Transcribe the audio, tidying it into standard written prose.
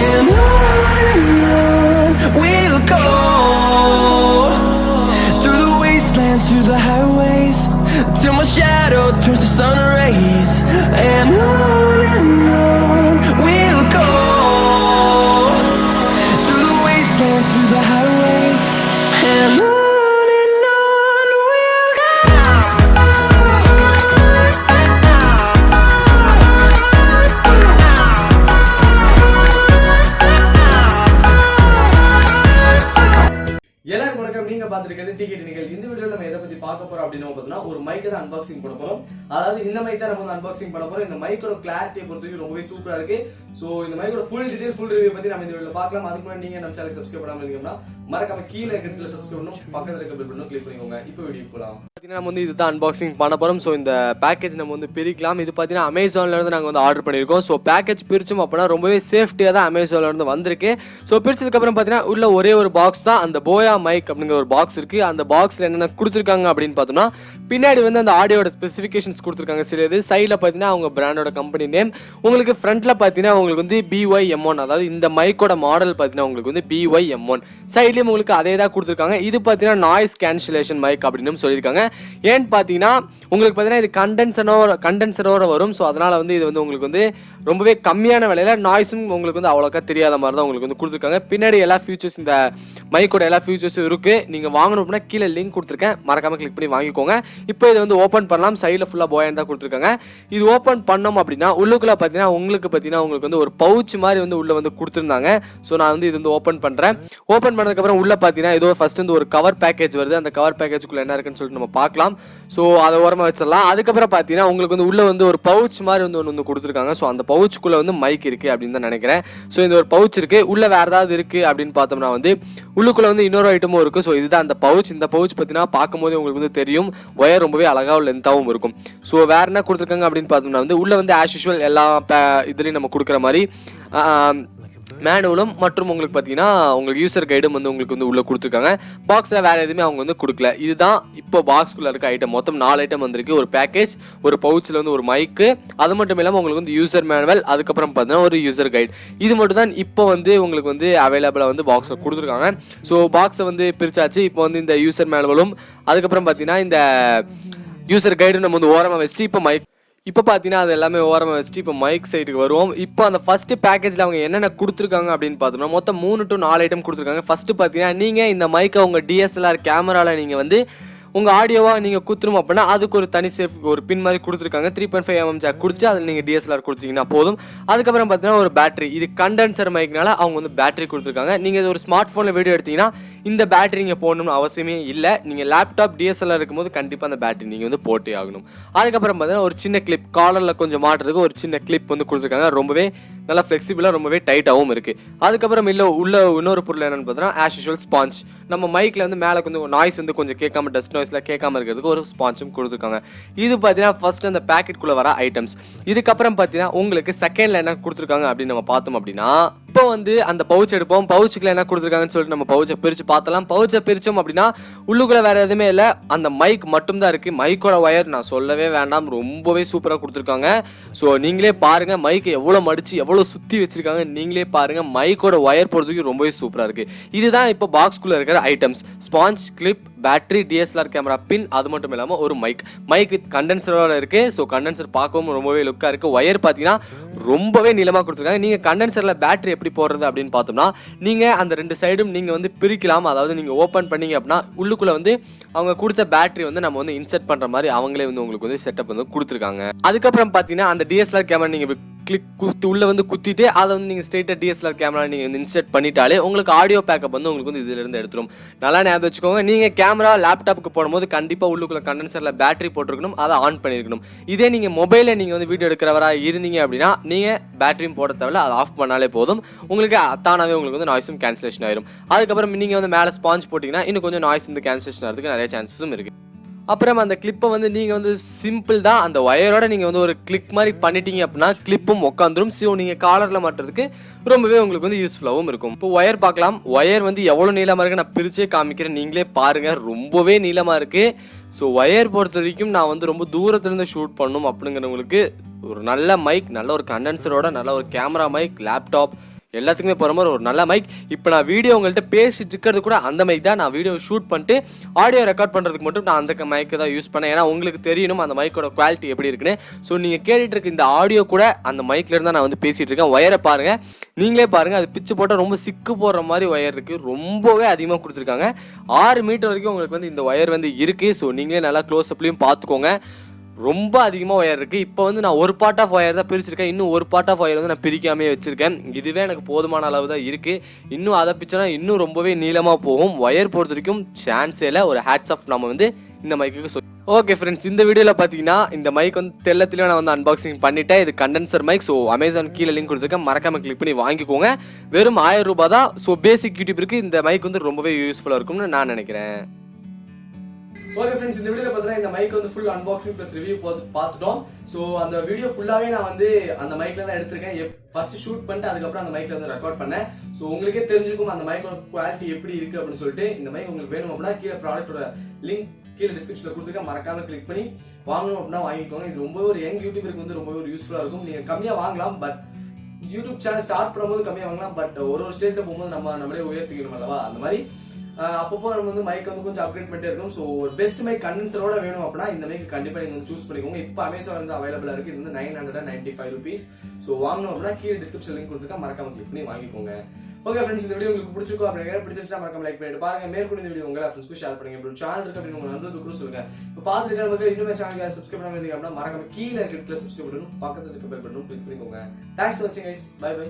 and on we'll go, through the wastelands, through the highways, till my shadow turns to sun rays. And on we'll go, through the wastelands, through the highways, and on. எல்லாரும் வணக்கம். நீங்க பாத்துருக்கிறது TECHANICAL. இந்த வீடியோல நம்ம எதை பத்தி பார்க்க போறோம் அப்படின்னு பார்த்தோம்னா ஒரு மைக்கை தான் அன்பாக்சிங் பண்ண போறோம். அதாவது இந்த மைக் தான் நம்ம வந்து அன்பாக்சிங் பண்ண போறோம். இந்த மைக்கோட கிளாரிட்டியை பொறுத்தவரைக்கும் ரொம்பவே சூப்பரா இருக்கு. சோ இந்த மைக்கோட ஃபுல் டீடைல் ஃபுல் ரிவ்யூ பத்தி நம்ம இந்த வீடியோல பார்க்கலாம். அதுக்கு முன்னாடி நீங்க நம்ம சேனலுக்கு சப்ஸ்கிரைப் பண்ணாம இருக்கீங்கன்னா மறக்காம கீழ இருக்கிறதுல சப்ஸ்கிரைப் பண்ணனும், பக்கத்துல இருக்க பெல் பட்டனை கிளிக் பண்ணிக்கோங்க. இப்போ வீடியோ போலாம். பாத்தீங்கன்னா நம்ம வந்து இதுதான் அன்பாக்சிங் பண்ண போறோம். சோ இந்த பேக்கேஜ் நம்ம வந்து பிரிக்கலாம். இது பாத்தீங்கன்னா அமேசான்ல இருந்து நாங்க வந்து ஆர்டர் பண்ணிருக்கோம். சோ பேக்கேஜ் பிரிச்சோம் அப்படினா ரொம்பவே சேஃப்டியா தான் அமேசான்ல இருந்து வந்திருக்கு. சோ பிரிச்சதுக்கு அப்புறம் பாத்தீங்கன்னா உள்ள ஒரே ஒரு பாக்ஸ் தான், அந்த போயா மைக் அப்படிங்கிற ஒரு பாக்ஸ் இருக்கு. அந்த பாக்ஸ்ல என்னென்ன கொடுத்துருக்காங்க அப்படின்னு பார்த்தோம்னா பின்னாடி வந்து அந்த ஆடியோட ஸ்பெசிஃபிகேஷன்ஸ் கொடுத்துருக்காங்க. சில இது சைடில் பார்த்தீங்கன்னா அவங்க பிராண்டோட கம்பெனி நேம், உங்களுக்கு ஃப்ரண்ட்ல பார்த்தீங்கன்னா உங்களுக்கு வந்து By-m1, அதாவது இந்த மைக்கோட மாடல் பார்த்தீங்கன்னா உங்களுக்கு வந்து By-m1. சைட்லேயும் உங்களுக்கு அதே தான் கொடுத்துருக்காங்க. இது பார்த்தீங்கன்னா நாய்ஸ் கேன்சலேஷன் மைக் அப்படின்னு சொல்லியிருக்காங்க. ஏன்னு பார்த்தீங்கன்னா உங்களுக்கு பார்த்தீங்கன்னா இது கண்டென்சரோட வரும். ஸோ அதனால வந்து இது வந்து உங்களுக்கு வந்து ரொம்பவே கம்மியான விலையில நாய்ஸும் உங்களுக்கு வந்து அவ்வளோக்கா தெரியாத மாதிரி தான் உங்களுக்கு வந்து கொடுத்துருக்காங்க. பின்னாடி எல்லா ஃபியூச்சர்ஸ், இந்த மைக்கோட எல்லா ஃபியூச்சர்ஸும் இருக்கு. நீங்கள் வாங்கணும் அப்படின்னா கீழே லிங்க் கொடுத்துருக்கேன், மறக்காம கிளிக் பண்ணி வாங்கிக்கோங்க. இப்போ இது வந்து ஓப்பன் பண்ணலாம். சைடில் ஃபுல்லாக போயான்னு தான் கொடுத்துருக்காங்க. இது ஓப்பன் பண்ணோம் அப்படின்னா உள்ளுக்குள்ள பார்த்தீங்கன்னா உங்களுக்கு வந்து ஒரு பவுச் மாதிரி வந்து உள்ள வந்து கொடுத்துருந்தாங்க. ஸோ நான் வந்து இது வந்து ஓப்பன் பண்ணுறேன். ஓப்பன் பண்ணதுக்கப்புறம் உள்ள பார்த்தீங்கன்னா ஏதோ ஃபர்ஸ்ட் வந்து ஒரு கவர் பேக்கேஜ் வருது. அந்த கவர் பேக்கேஜுக்குள்ள என்ன இருக்குன்னு சொல்லிட்டு நம்ம பார்க்கலாம். ஸோ அதை ஓரமாக வச்சிடலாம். அதுக்கப்புறம் பார்த்தீங்கன்னா உங்களுக்கு வந்து உள்ள வந்து ஒரு பவுச் மாதிரி வந்து ஒன்று வந்து கொடுத்துருக்காங்க. ஸோ அந்த பவுச்சுக்குள்ள வந்து மைக் இருக்கு அப்படின்னு தான் நினைக்கிறேன். ஸோ இந்த ஒரு பவுச் இருக்கு. உள்ள வேற ஏதாவது இருக்கு அப்படின்னு பார்த்தோம்னா வந்து உள்ளுக்குள்ள வந்து இன்னொரு ஐட்டமும் இருக்கு. ஸோ இதுதான் அந்த பவுச். இந்த பவுச் பார்த்தீங்கன்னா பார்க்கும்போது உங்களுக்கு வந்து தெரியும், ஒயர் ரொம்பவே அழகாகவும் லென்த்தாகவும் இருக்கும். ஸோ வேற என்ன கொடுத்துருக்காங்க அப்படின்னு பார்த்தோம்னா வந்து உள்ள வந்து ஆஸ் யூஷுவல் எல்லா இதுலையும் நம்ம கொடுக்குற மாதிரி மேனுவலும் மற்றும் உங்களுக்கு பார்த்தீங்கன்னா உங்களுக்கு யூசர் கைடும் வந்து உங்களுக்கு வந்து உள்ளே கொடுத்துருக்காங்க. பாக்ஸில் வேறு எதுவுமே அவங்க வந்து கொடுக்கல. இதுதான் இப்போ பாக்ஸ்குள்ளே இருக்க ஐட்டம். மொத்தம் 4 ஐட்டம் வந்திருக்கு. ஒரு பேக்கேஜ், ஒரு பவுச்சில் வந்து ஒரு மைக்கு, அது மட்டும் இல்லாமல் உங்களுக்கு வந்து யூசர் மேனுவல், அதுக்கப்புறம் பார்த்தீங்கன்னா ஒரு யூசர் கைடு. இது மட்டும் தான் இப்போ வந்து உங்களுக்கு வந்து அவைலபிளாக வந்து பாக்ஸில் கொடுத்துருக்காங்க. ஸோ பாக்ஸை வந்து பிரிச்சாச்சு. இப்போ வந்து இந்த யூசர் மேனுவலும் அதுக்கப்புறம் பார்த்தீங்கன்னா இந்த யூசர் கைடும் நம்ம வந்து ஓரமாக வச்சுட்டு இப்போ பார்த்தீங்கன்னா அது எல்லாமே ஓரமாக வச்சுட்டு இப்போ மைக் சைடுக்கு வருவோம். இப்போ அந்த ஃபர்ஸ்ட் பேக்கேஜில் அவங்க என்னென்ன கொடுத்துருக்காங்க அப்படின்னு பார்த்தோம்னா மொத்தம் 3 to 4 ஐட்டம் கொடுத்துருக்காங்க. ஃபர்ஸ்ட் பார்த்தீங்கன்னா நீங்கள் இந்த மைக்கை உங்கள் DSLR கேமராவில் நீங்கள் வந்து உங்கள் ஆடியோவாக நீங்கள் குத்துரும் அப்படின்னா அதுக்கு ஒரு தனி சேஃப் ஒரு பின் மாதிரி கொடுத்துருக்காங்க. 3.5mm ஜாக் கொடுத்து அதில் நீங்கள் DSLR கொடுத்தீங்கன்னா போதும். அதுக்கப்புறம் பார்த்தீங்கன்னா ஒரு பேட்டரி, இது கண்டென்சர் மைக்னால அவங்க வந்து பேட்டரி கொடுத்துருக்காங்க. நீங்கள் ஒரு ஸ்மார்ட் ஃபோனில் வீடியோ எடுத்தீங்கன்னா இந்த பேட்டரி நீங்கள் போடணும்னு அவசியமே இல்லை. நீங்கள் லேப்டாப் DSLR இருக்கும்போது கண்டிப்பாக அந்த பேட்டரி நீங்கள் வந்து போட்டே ஆகணும். அதுக்கப்புறம் பார்த்தீங்கன்னா ஒரு சின்ன கிளிப், காலரில் கொஞ்சம் மாட்டுறதுக்கு ஒரு சின்ன கிளிப் வந்து கொடுத்துருக்காங்க. ரொம்பவே நல்லா ஃப்ளெக்சிபிளாக ரொம்பவே டைட்டாகவும் இருக்குது. அதுக்கப்புறம் உள்ள இன்னொரு பொருள் என்னென்னு பார்த்தீங்கன்னா ஆஸ் யூஷுவல் ஸ்பாஞ்ச். நம்ம மைக்கில் வந்து மேலே கொஞ்சம் நாய்ஸ் வந்து கொஞ்சம் கேட்காம, டஸ்ட் நாய்ஸில் கேட்காம இருக்கிறதுக்கு ஒரு ஸ்பாஞ்சும் கொடுத்துருக்காங்க. இது பார்த்தீங்கன்னா ஃபர்ஸ்ட் அந்த பேக்கெட்டுக்குள்ளே வர ஐட்டம்ஸ். இதுக்கப்புறம் பார்த்தீங்கன்னா உங்களுக்கு செகண்டில் என்ன கொடுத்துருக்காங்க அப்படின்னு நம்ம பார்த்தோம் அப்படின்னா இப்போ வந்து அந்த பவுச் எடுப்போம். பவுச்சுக்குள்ள என்ன கொடுத்துருக்காங்கன்னு சொல்லிட்டு நம்ம பவுச்சை பிரித்து பார்த்தலாம். பவுச்சை பிரித்தோம் அப்படின்னா உள்ளுக்குள்ளே வேறு எதுவுமே இல்லை, அந்த மைக் மட்டும்தான் இருக்குது. மைக்கோட ஒயர் நான் சொல்லவே வேண்டாம், ரொம்பவே சூப்பராக கொடுத்துருக்காங்க. ஸோ நீங்களே பாருங்கள் மைக்கை எவ்வளோ மடித்து எவ்வளோ சுற்றி வச்சுருக்காங்க, நீங்களே பாருங்கள். மைக்கோட ஒயர் போடுறதுக்கு ரொம்பவே சூப்பராக இருக்குது. இதுதான் இப்போ பாக்ஸ்குள்ளே இருக்கிற items: sponge, clip, battery, DSLR camera pin, அது மட்டும் இல்லாமல் ஒரு மைக் வித் கண்டென்சரோட இருக்குது. ஸோ கண்டென்சர் பார்க்கவும் ரொம்பவே லுக்காக இருக்குது. ஒயர் பார்த்தீங்கன்னா ரொம்பவே நீளமாக கொடுத்துருக்காங்க. நீங்கள் கண்டென்சரில் பேட்டரி எப்படி போடுறது அப்படின்னு பார்த்தோம்னா நீங்கள் அந்த 2 சைடும் நீங்கள் வந்து பிரிக்கலாம். அதாவது நீங்கள் ஓப்பன் பண்ணீங்க அப்படின்னா உள்ளுக்குள்ளே வந்து அவங்க கொடுத்த பேட்டரி வந்து நம்ம வந்து இன்செர்ட் பண்ணுற மாதிரி அவங்களே வந்து உங்களுக்கு வந்து செட்டப் வந்து கொடுத்துருக்காங்க. அதுக்கப்புறம் பார்த்தீங்கன்னா அந்த DSLR கேமரா நீங்கள் உள்ளே வந்து குத்திட்டு அதை வந்து நீங்கள் ஸ்ட்ரெயிட்டாக DSLR கேமரா நீங்கள் வந்து இன்செர்ட் பண்ணிட்டாலே உங்களுக்கு ஆடியோ பேக்கப் வந்து உங்களுக்கு வந்து இதிலிருந்து எடுத்துரும். நல்லா ஞாபகம் வச்சுக்கோங்க. நீங்கள் கேமரா லேப்டாப்புக்கு போடும்போது கண்டிப்பாக உள்ளுக்குள்ள கண்டென்சரில் பேட்டரி போட்டிருக்கணும், அதை ஆன் பண்ணியிருக்கணும். இதே நீங்கள் மொபைலில் நீங்கள் வந்து வீடியோ எடுக்கிறவராக இருந்தீங்க அப்படின்னா நீங்கள் பேட்டரியும் போட தேவையில்ல, அதை ஆஃப் பண்ணாலே போதும். உங்களுக்கு தானாகவே உங்களுக்கு வந்து நாய்ஸும் கேன்சலேஷன் ஆயிரும். அதுக்கப்புறம் நீங்கள் வந்து மேலே ஸ்பாஞ்ச் போட்டிங்கன்னா இன்னும் கொஞ்சம் நாய்ஸ் வந்து கேன்சலேஷன் ஆகிறதுக்கு நிறைய சான்சஸும் இருக்குது. அப்புறம் அந்த கிளிப்பை வந்து நீங்கள் வந்து சிம்பிள் தான், அந்த ஒயரோட நீங்கள் வந்து ஒரு கிளிக் மாதிரி பண்ணிட்டீங்க அப்படின்னா கிளிப்பும் உட்காந்துரும். ஸோ நீங்கள் காலரில் மாட்டுறதுக்கு ரொம்பவே உங்களுக்கு வந்து யூஸ்ஃபுல்லாகவும் இருக்கும். இப்போ ஒயர் பார்க்கலாம். ஒயர் வந்து எவ்வளோ நீளமாக இருக்குது நான் பிரிச்சே காமிக்கிறேன், நீங்களே பாருங்கள். ரொம்பவே நீளமாக இருக்குது. ஸோ ஒயர் பொறுத்த வரைக்கும் நான் வந்து ரொம்ப தூரத்துலேருந்து ஷூட் பண்ணணும் அப்படிங்கிறவங்களுக்கு ஒரு நல்ல மைக், நல்ல ஒரு கண்டென்சரோட நல்ல ஒரு கேமரா மைக், லேப்டாப் எல்லாத்துக்குமே போகிற மாதிரி ஒரு நல்ல மைக். இப்போ நான் வீடியோ உங்கள்கிட்ட பேசிட்டு இருக்கிறது கூட அந்த மைக் தான். நான் வீடியோ ஷூட் பண்ணிட்டு ஆடியோ ரெக்கார்ட் பண்ணுறதுக்கு மட்டும் நான் அந்த மைக்கை தான் யூஸ் பண்ணேன். ஏன்னா உங்களுக்கு தெரியணும் அந்த மைக்கோட குவாலிட்டி எப்படி இருக்குன்னு. ஸோ நீங்கள் கேட்டுட்டு இருக்க இந்த ஆடியோ கூட அந்த மைக்லேருந்து தான் நான் வந்து பேசிகிட்டு இருக்கேன். ஒயரை பாருங்கள், நீங்களே பாருங்கள், அது பிச்சு போட்டால் ரொம்ப சிக்கு போடுற மாதிரி ஒயர் இருக்குது. ரொம்பவே அதிகமாக கொடுத்துருக்காங்க. 6 மீட்டர் வரைக்கும் உங்களுக்கு வந்து இந்த ஒயர் வந்து இருக்குது. ஸோ நீங்களே நல்லா க்ளோஸ்அப்லேயும் பார்த்துக்கோங்க. ரொம்ப அதிகமாக ஒயர் இருக்குது. இப்போ வந்து நான் ஒரு பார்ட் ஆஃப் ஒயர் தான் பிரிச்சிருக்கேன். இன்னும் ஒரு பார்ட் ஆஃப் ஒயர் வந்து நான் பிரிக்காமே வச்சுருக்கேன். இதுவே எனக்கு போதுமான அளவு தான் இருக்குது. இன்னும் அதை பிரிச்சனா இன்னும் ரொம்பவே நீளமாக போகும். ஒயர் பொறுத்த வரைக்கும் சான்ஸே இல்லை. ஒரு ஹேட்ஸ் ஆஃப் நம்ம வந்து இந்த மைக்குக்கு ஓகே ஃப்ரெண்ட்ஸ், இந்த வீடியோவில் பார்த்தீங்கன்னா இந்த மைக் வந்து தெளிவாக நான் வந்து அன்பாக்சிங் பண்ணிட்டேன். இது கண்டென்சர் மைக். ஸோ அமேசான் கீழே லிங்க் கொடுத்துருக்கேன், மறக்காமல் கிளிக் பண்ணி வாங்கிக்கோங்க. வெறும் 1000 ரூபாய் தான். ஸோ பேசிக் யூடியூபருக்கு இந்த மைக் வந்து ரொம்பவே யூஸ்ஃபுல்லாக இருக்கும்னு நான் நினைக்கிறேன். ஓகே ஃப்ரெண்ட்ஸ், இந்த வீடியோவில் பார்த்தீங்கன்னா இந்த மைக் வந்து ஃபுல் அன்பாக்சிங் ப்ளஸ் ரிவ்யூ பார்த்துட்டோம். ஸோ அந்த வீடியோ ஃபுல்லாகவே நான் வந்து அந்த மைக்கில் தான் எடுத்திருக்கேன். ஃபர்ஸ்ட் ஷூட் பண்ணிட்டு அதுக்கப்புறம் அந்த மைக்கில் வந்து ரெக்கார்ட் பண்ணேன். ஸோ உங்களுக்கே தெரிஞ்சுக்கும் அந்த மைக்கோட குவாலிட்டி எப்படி இருக்குது அப்படின்னு சொல்லிட்டு. இந்த மைக் உங்களுக்கு வேணும் அப்படின்னா கீழே ப்ராடக்டோட லிங்க் கீழே டிஸ்கிரிப்ஷனில் கொடுத்துருக்கேன், மறக்காம கிளிக் பண்ணி வாங்கணும் அப்படின்னா வாங்கிக்கோங்க. இது ரொம்பவே ஒரு யங் யூடியூபருக்கு வந்து ரொம்பவே ஒரு யூஸ்ஃபுல்லாக இருக்கும். நீங்கள் கம்மியாக வாங்கலாம், பட் யூடியூப் சேனல் ஸ்டார்ட் பண்ணும்போது கம்மியாக வாங்கலாம். பட் ஒரு ஸ்டேஜில் போகும்போது நம்மளே உயர்த்திக்கணும் அல்லவா? அந்த மாதிரி அப்பப்போ நம்ம வந்து மைக் வந்து கொஞ்சம் அப்கிரேட் பண்ணிட்டே இருக்கும். ஸோ ஒரு பெஸ்ட் மைக் கண்டென்சரோட வேணும் அப்படின்னா இந்த மைக் கண்டிப்பாக நீங்கள் வந்து சூஸ் பண்ணிக்கோங்க. இப்போ அமேசான் வந்து அவைலபிளாக இருக்குது. இது வந்து 995 rupees. ஸோ வாங்கணும் அப்படின்னா கீழே டிஸ்கிரிப்ஷன் லிங்க் கொடுத்துருக்கேன், மறக்காம கிளிக் பண்ணி வாங்கிக்கோங்க. ஓகே ஃப்ரெண்ட்ஸ், இந்த வீடியோ உங்களுக்கு பிடிச்சிருக்கும் அப்படிங்கிற பிடிச்சிருந்தா மறக்காம லைக் பண்ணிட்டு பாருங்க. மேற்கொண்டு இந்த வீடியோ உங்க ஃப்ரெண்ட்ஸ்க்கு ஷேர் பண்ணுங்க. இப்படி சேனல் இருக்கு அப்படின்னு உங்க நண்பர்களுக்கு கூட சொல்லுங்க. இப்போ பார்த்துட்டு நமக்கு இன்னுமே சேனலுக்கு சப்ஸ்கிரைப் பண்ணாம அப்படின்னா மறக்காம கீழே இருக்கிற சப்ஸ்கிரைப் பண்ணணும், பக்கத்துல இருக்க பெல் பட்டனும் கிளிக் பண்ணிக்கோங்க. தேங்க்ஸ் ஃபார் வாட்சிங் கைஸ். Bye by.